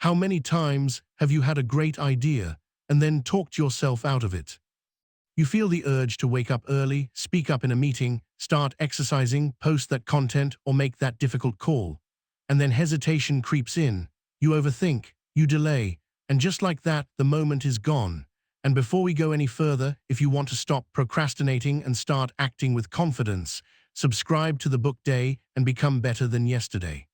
How many times have you had a great idea and then talked yourself out of it? You feel the urge to wake up early, speak up in a meeting, start exercising, post that content, or make that difficult call. And then hesitation creeps in. You overthink, you delay, and just like that, the moment is gone. And before we go any further, if you want to stop procrastinating and start acting with confidence, subscribe to the book Day and become better than yesterday.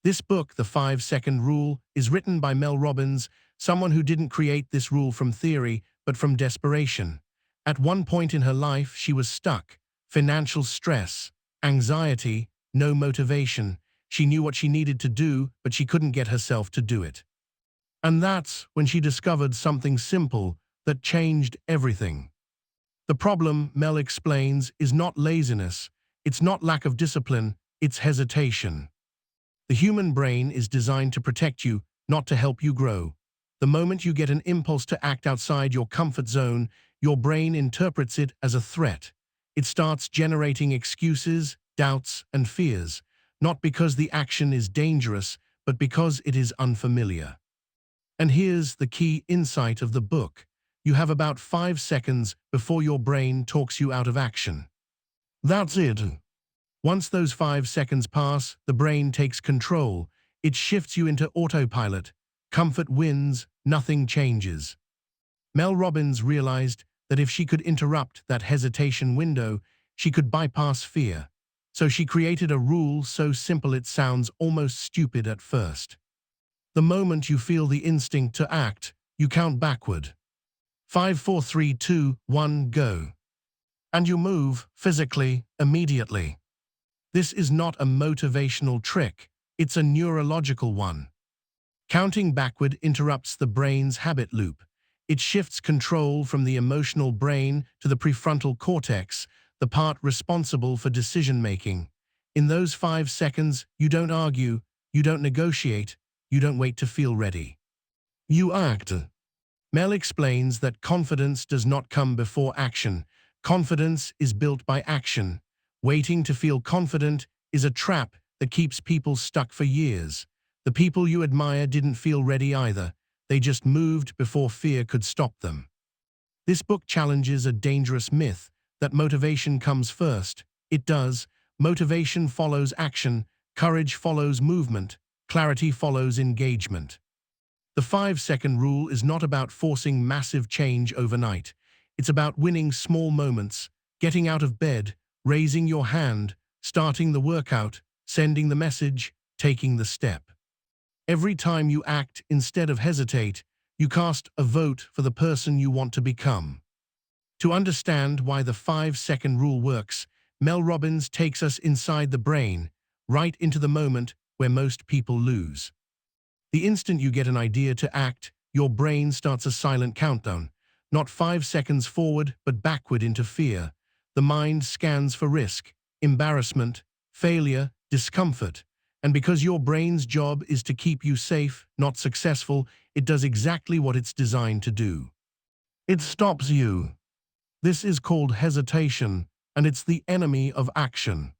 This book, The 5-Second Rule, is written by Mel Robbins, someone who didn't create this rule from theory, but from desperation. At one point in her life, she was stuck. Financial stress, anxiety, no motivation. She knew what she needed to do, but she couldn't get herself to do it. And that's when she discovered something simple that changed everything. The problem, Mel explains, is not laziness. It's not lack of discipline. It's hesitation. The human brain is designed to protect you, not to help you grow. The moment you get an impulse to act outside your comfort zone, your brain interprets it as a threat. It starts generating excuses, doubts, and fears, not because the action is dangerous, but because it is unfamiliar. And here's the key insight of the book. You have about 5 seconds before your brain talks you out of action. That's it. Once those 5 seconds pass, the brain takes control. It shifts you into autopilot. Comfort wins, nothing changes. Mel Robbins realized that if she could interrupt that hesitation window, she could bypass fear. So she created a rule so simple it sounds almost stupid at first. The moment you feel the instinct to act, you count backward. 5, 4, 3, 2, 1, go. And you move, physically, immediately. This is not a motivational trick, it's a neurological one. Counting backward interrupts the brain's habit loop. It shifts control from the emotional brain to the prefrontal cortex, the part responsible for decision-making. In those 5 seconds, you don't argue, you don't negotiate, you don't wait to feel ready. You act. Mel explains that confidence does not come before action. Confidence is built by action. Waiting to feel confident is a trap that keeps people stuck for years. The people you admire didn't feel ready either. They just moved before fear could stop them. This book challenges a dangerous myth that motivation comes first. It does. Motivation follows action, courage follows movement, clarity follows engagement. The 5-second rule is not about forcing massive change overnight. It's about winning small moments, getting out of bed, raising your hand, starting the workout, sending the message, taking the step. Every time you act instead of hesitate, you cast a vote for the person you want to become. To understand why the 5-second rule works, Mel Robbins takes us inside the brain, right into the moment where most people lose. The instant you get an idea to act, your brain starts a silent countdown, not 5 seconds forward but backward into fear. The mind scans for risk, embarrassment, failure, discomfort. And because your brain's job is to keep you safe, not successful, it does exactly what it's designed to do. It stops you. This is called hesitation, and it's the enemy of action.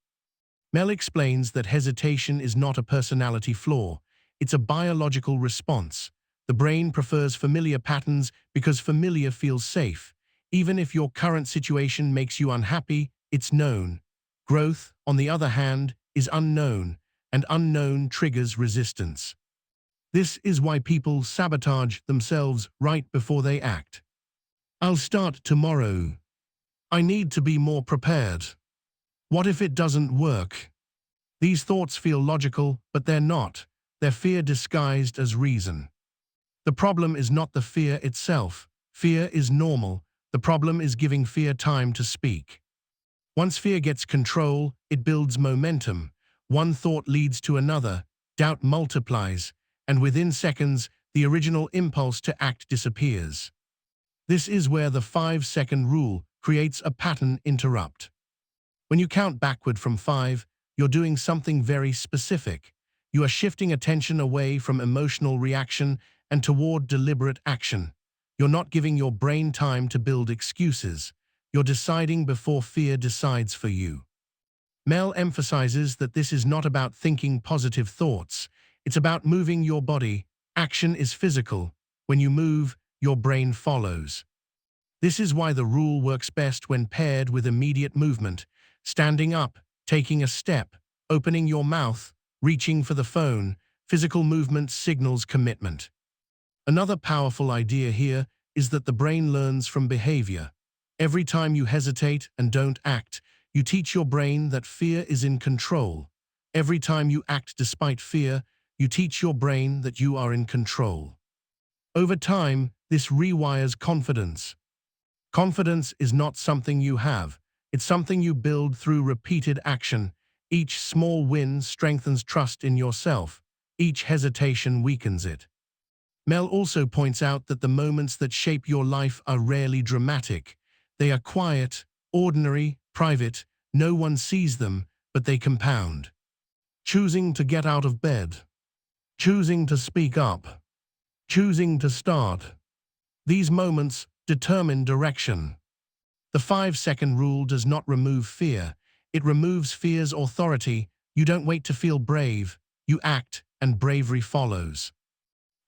Mel explains that hesitation is not a personality flaw. It's a biological response. The brain prefers familiar patterns because familiar feels safe. Even if your current situation makes you unhappy, it's known. Growth, on the other hand, is unknown, and unknown triggers resistance. This is why people sabotage themselves right before they act. I'll start tomorrow. I need to be more prepared. What if it doesn't work? These thoughts feel logical, but they're not. They're fear disguised as reason. The problem is not the fear itself. Fear is normal. The problem is giving fear time to speak. Once fear gets control, it builds momentum. One thought leads to another, doubt multiplies, and within seconds, the original impulse to act disappears. This is where the 5-second rule creates a pattern interrupt. When you count backward from 5, you're doing something very specific. You are shifting attention away from emotional reaction and toward deliberate action. You're not giving your brain time to build excuses. You're deciding before fear decides for you. Mel emphasizes that this is not about thinking positive thoughts. It's about moving your body, Action is physical. When you move, your brain follows. This is why the rule works best when paired with immediate movement. Standing up, taking a step, opening your mouth, reaching for the phone. Physical movement signals commitment. Another powerful idea here is that the brain learns from behavior. Every time you hesitate and don't act, you teach your brain that fear is in control. Every time you act despite fear, you teach your brain that you are in control. Over time, this rewires confidence. Confidence is not something you have. It's something you build through repeated action. Each small win strengthens trust in yourself. Each hesitation weakens it. Mel also points out that the moments that shape your life are rarely dramatic. They are quiet, ordinary, private. No one sees them, but they compound. Choosing to get out of bed. Choosing to speak up. Choosing to start. These moments determine direction. The 5-second rule does not remove fear. It removes fear's authority. You don't wait to feel brave. You act, and bravery follows.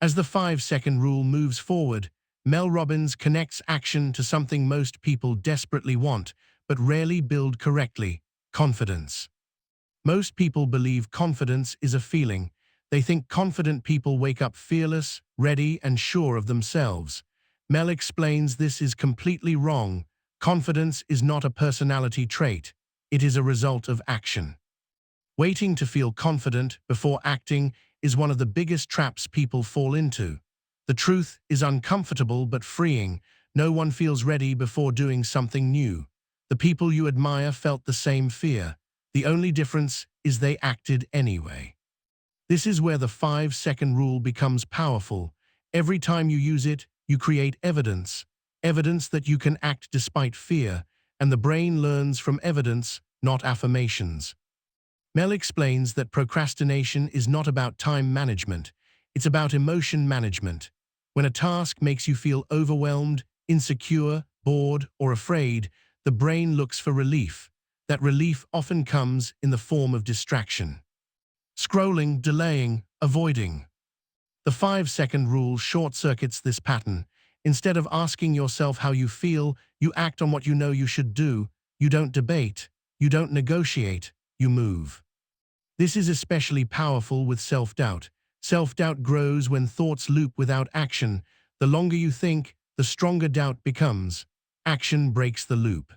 As the 5-second rule moves forward, Mel Robbins connects action to something most people desperately want, but rarely build correctly: confidence. Most people believe confidence is a feeling. They think confident people wake up fearless, ready, and sure of themselves. Mel explains this is completely wrong. Confidence is not a personality trait. It is a result of action. Waiting to feel confident before acting is one of the biggest traps people fall into. The truth is uncomfortable but freeing. No one feels ready before doing something new. The people you admire felt the same fear. The only difference is they acted anyway. This is where the 5-second rule becomes powerful. Every time you use it, you create evidence. Evidence that you can act despite fear, and the brain learns from evidence, not affirmations. Mel explains that procrastination is not about time management. It's about emotion management. When a task makes you feel overwhelmed, insecure, bored, or afraid, the brain looks for relief. That relief often comes in the form of distraction. Scrolling, delaying, avoiding. The 5-second rule short-circuits this pattern. Instead of asking yourself how you feel, you act on what you know you should do. You don't debate. You don't negotiate. You move. This is especially powerful with self-doubt. Self-doubt grows when thoughts loop without action. The longer you think, the stronger doubt becomes. Action breaks the loop.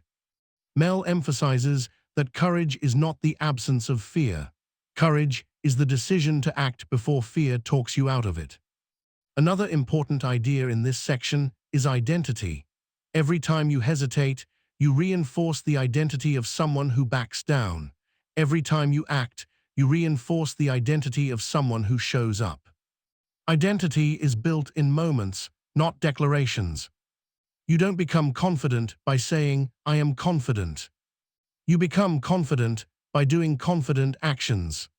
Mel emphasizes that courage is not the absence of fear. Courage is the decision to act before fear talks you out of it. Another important idea in this section is identity. Every time you hesitate, you reinforce the identity of someone who backs down. Every time you act, you reinforce the identity of someone who shows up. Identity is built in moments, not declarations. You don't become confident by saying, "I am confident." You become confident by doing confident actions.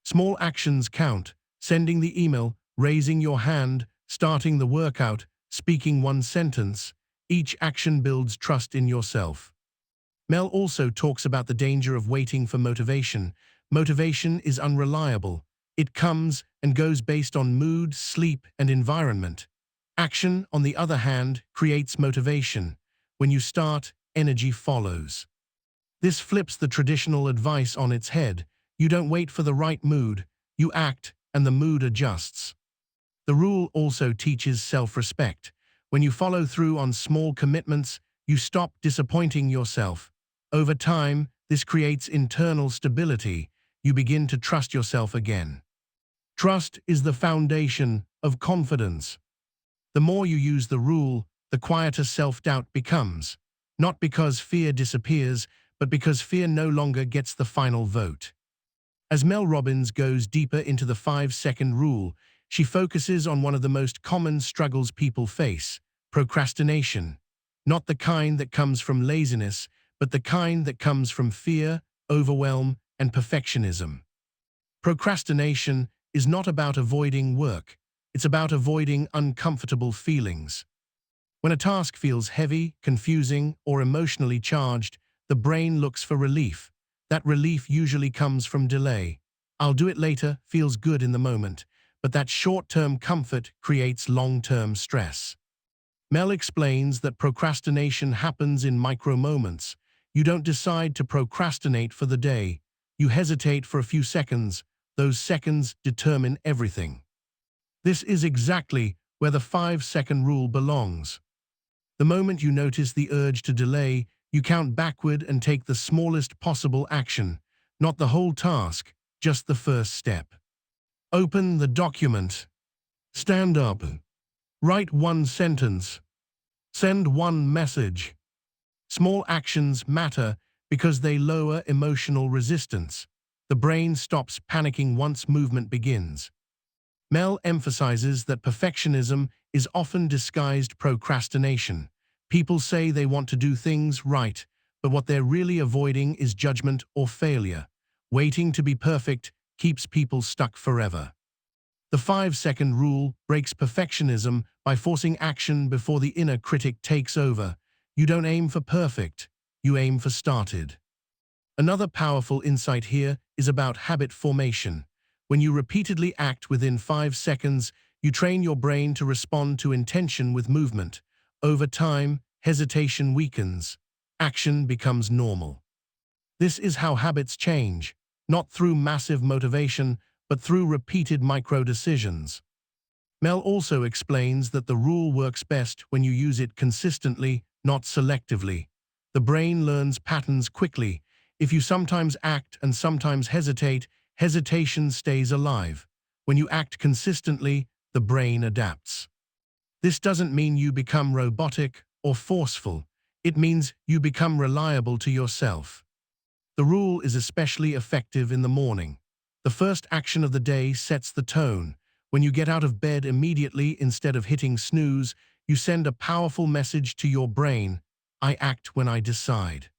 Small actions count: sending the email, raising your hand, starting the workout, speaking one sentence. Each action builds trust in yourself. Mel also talks about the danger of waiting for motivation. Motivation is unreliable. It comes and goes based on mood, sleep, and environment. Action, on the other hand, creates motivation. When you start, energy follows. This flips the traditional advice on its head. You don't wait for the right mood. You act, and the mood adjusts. The rule also teaches self-respect. When you follow through on small commitments, you stop disappointing yourself. Over time, this creates internal stability. You begin to trust yourself again. Trust is the foundation of confidence. The more you use the rule, the quieter self-doubt becomes. Not because fear disappears, but because fear no longer gets the final vote. As Mel Robbins goes deeper into the 5-second rule, she focuses on one of the most common struggles people face: procrastination. Not the kind that comes from laziness, but the kind that comes from fear, overwhelm, and perfectionism. Procrastination is not about avoiding work. It's about avoiding uncomfortable feelings. When a task feels heavy, confusing, or emotionally charged, the brain looks for relief. That relief usually comes from delay. "I'll do it later" feels good in the moment, but that short-term comfort creates long-term stress. Mel explains that procrastination happens in micro-moments. You don't decide to procrastinate for the day. You hesitate for a few seconds. Those seconds determine everything. This is exactly where the 5-second rule belongs. The moment you notice the urge to delay, you count backward and take the smallest possible action, not the whole task, just the first step. Open the document. Stand up. Write one sentence. Send one message. Small actions matter because they lower emotional resistance. The brain stops panicking once movement begins. Mel emphasizes that perfectionism is often disguised procrastination. People say they want to do things right, but what they're really avoiding is judgment or failure. Waiting to be perfect keeps people stuck forever. The 5-second rule breaks perfectionism by forcing action before the inner critic takes over. You don't aim for perfect, you aim for started. Another powerful insight here is about habit formation. When you repeatedly act within 5 seconds, you train your brain to respond to intention with movement. Over time, hesitation weakens. Action becomes normal. This is how habits change, not through massive motivation, but through repeated micro-decisions. Mel also explains that the rule works best when you use it consistently, not selectively. The brain learns patterns quickly. If you sometimes act and sometimes hesitate, hesitation stays alive. When you act consistently, the brain adapts. This doesn't mean you become robotic or forceful. It means you become reliable to yourself. The rule is especially effective in the morning. The first action of the day sets the tone. When you get out of bed immediately instead of hitting snooze, you send a powerful message to your brain: I act when I decide.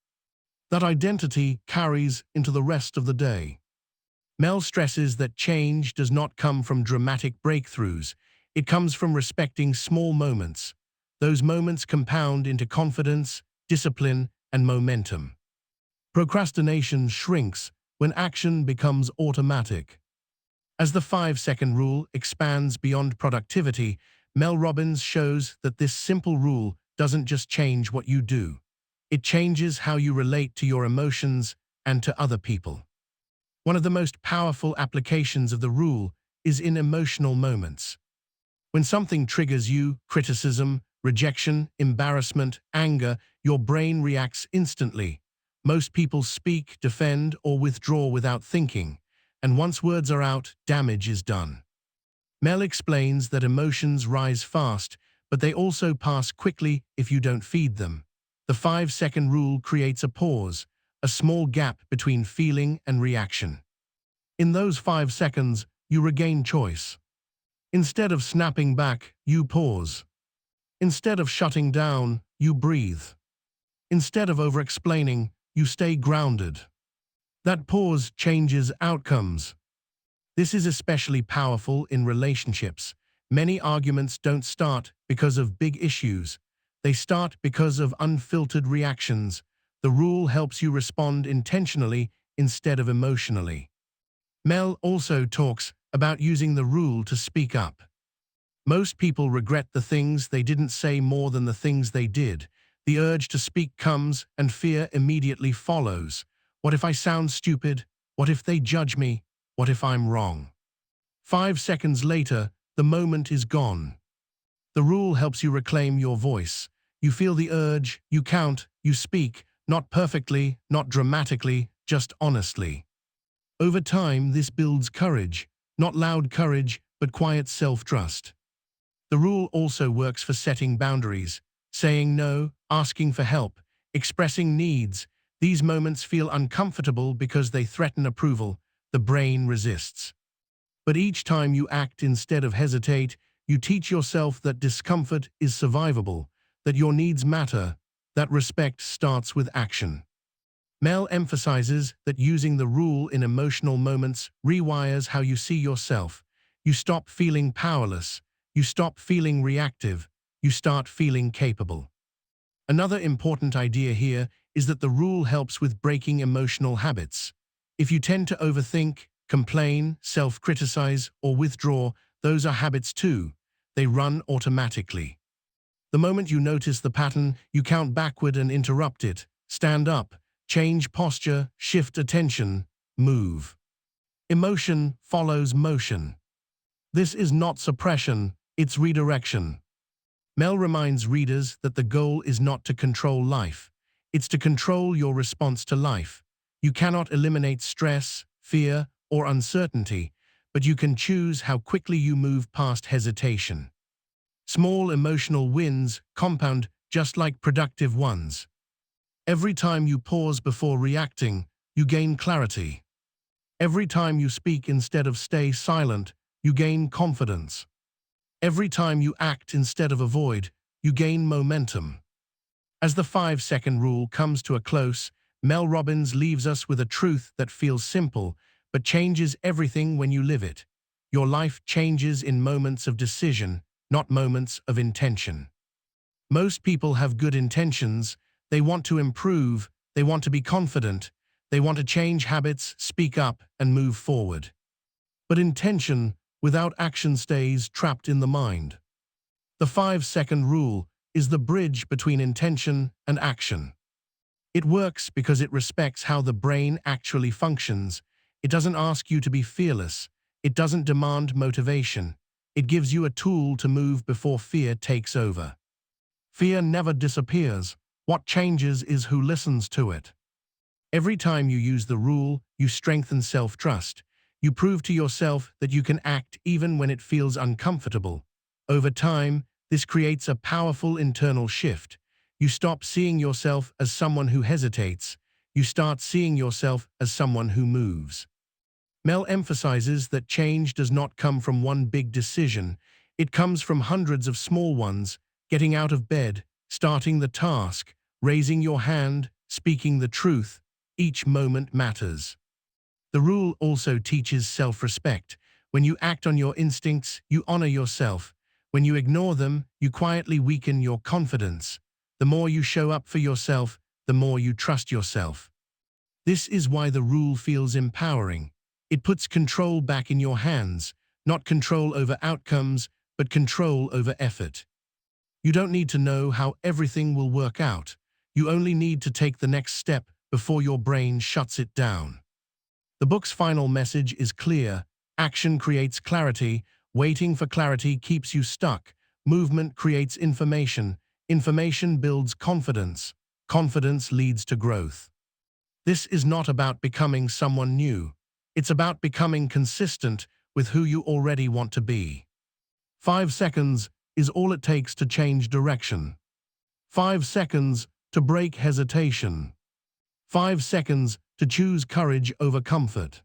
That identity carries into the rest of the day. Mel stresses that change does not come from dramatic breakthroughs. It comes from respecting small moments. Those moments compound into confidence, discipline, and momentum. Procrastination shrinks when action becomes automatic. As the 5-second rule expands beyond productivity, Mel Robbins shows that this simple rule doesn't just change what you do. It changes how you relate to your emotions and to other people. One of the most powerful applications of the rule is in emotional moments. When something triggers you, criticism, rejection, embarrassment, anger, your brain reacts instantly. Most people speak, defend, or withdraw without thinking, and once words are out, damage is done. Mel explains that emotions rise fast, but they also pass quickly if you don't feed them. The 5-second rule creates a pause, a small gap between feeling and reaction. In those 5 seconds, you regain choice. Instead of snapping back, you pause. Instead of shutting down, you breathe. Instead of over-explaining, you stay grounded. That pause changes outcomes. This is especially powerful in relationships. Many arguments don't start because of big issues. They start because of unfiltered reactions. The rule helps you respond intentionally instead of emotionally. Mel also talks about using the rule to speak up. Most people regret the things they didn't say more than the things they did. The urge to speak comes and fear immediately follows. What if I sound stupid? What if they judge me? What if I'm wrong? 5 seconds later, the moment is gone. The rule helps you reclaim your voice. You feel the urge, you count, you speak, not perfectly, not dramatically, just honestly. Over time, this builds courage, not loud courage, but quiet self-trust. The rule also works for setting boundaries, saying no, asking for help, expressing needs. These moments feel uncomfortable because they threaten approval. The brain resists. But each time you act instead of hesitate, you teach yourself that discomfort is survivable, that your needs matter, that respect starts with action. Mel emphasizes that using the rule in emotional moments rewires how you see yourself. You stop feeling powerless. You stop feeling reactive. You start feeling capable. Another important idea here is that the rule helps with breaking emotional habits. If you tend to overthink, complain, self-criticize, or withdraw, Those are habits too. They run automatically. The moment you notice the pattern, you count backward and interrupt it. Stand up, change posture, shift attention, move. Emotion follows motion. This is not suppression, it's redirection. Mel reminds readers that the goal is not to control life. It's to control your response to life. You cannot eliminate stress, fear, or uncertainty, but you can choose how quickly you move past hesitation. Small emotional wins compound just like productive ones. Every time you pause before reacting, you gain clarity. Every time you speak instead of stay silent, you gain confidence. Every time you act instead of avoid, you gain momentum. As the 5-second rule comes to a close, Mel Robbins leaves us with a truth that feels simple, but changes everything when you live it. Your life changes in moments of decision, not moments of intention. Most people have good intentions. They want to improve, they want to be confident, they want to change habits, speak up, and move forward. But intention without action stays trapped in the mind. The 5-second rule is the bridge between intention and action. It works because it respects how the brain actually functions. It doesn't ask you to be fearless. It doesn't demand motivation. It gives you a tool to move before fear takes over. Fear never disappears. What changes is who listens to it. Every time you use the rule, you strengthen self-trust. You prove to yourself that you can act even when it feels uncomfortable. Over time, this creates a powerful internal shift. You stop seeing yourself as someone who hesitates. You start seeing yourself as someone who moves. Mel emphasizes that change does not come from one big decision. It comes from hundreds of small ones: getting out of bed, starting the task, raising your hand, speaking the truth. Each moment matters. The rule also teaches self-respect. When you act on your instincts, you honor yourself. When you ignore them, you quietly weaken your confidence. The more you show up for yourself, the more you trust yourself. This is why the rule feels empowering. It puts control back in your hands, not control over outcomes, but control over effort. You don't need to know how everything will work out. You only need to take the next step before your brain shuts it down. The book's final message is clear. Action creates clarity. Waiting for clarity keeps you stuck. Movement creates information. Information builds confidence. Confidence leads to growth. This is not about becoming someone new. It's about becoming consistent with who you already want to be. 5 seconds is all it takes to change direction. 5 seconds to break hesitation. 5 seconds to choose courage over comfort.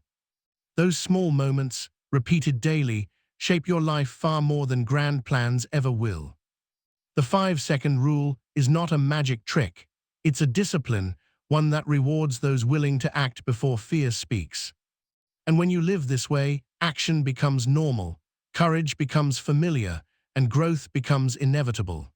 Those small moments, repeated daily, shape your life far more than grand plans ever will. The 5-second rule is not a magic trick. It's a discipline, one that rewards those willing to act before fear speaks. And when you live this way, action becomes normal, courage becomes familiar, and growth becomes inevitable.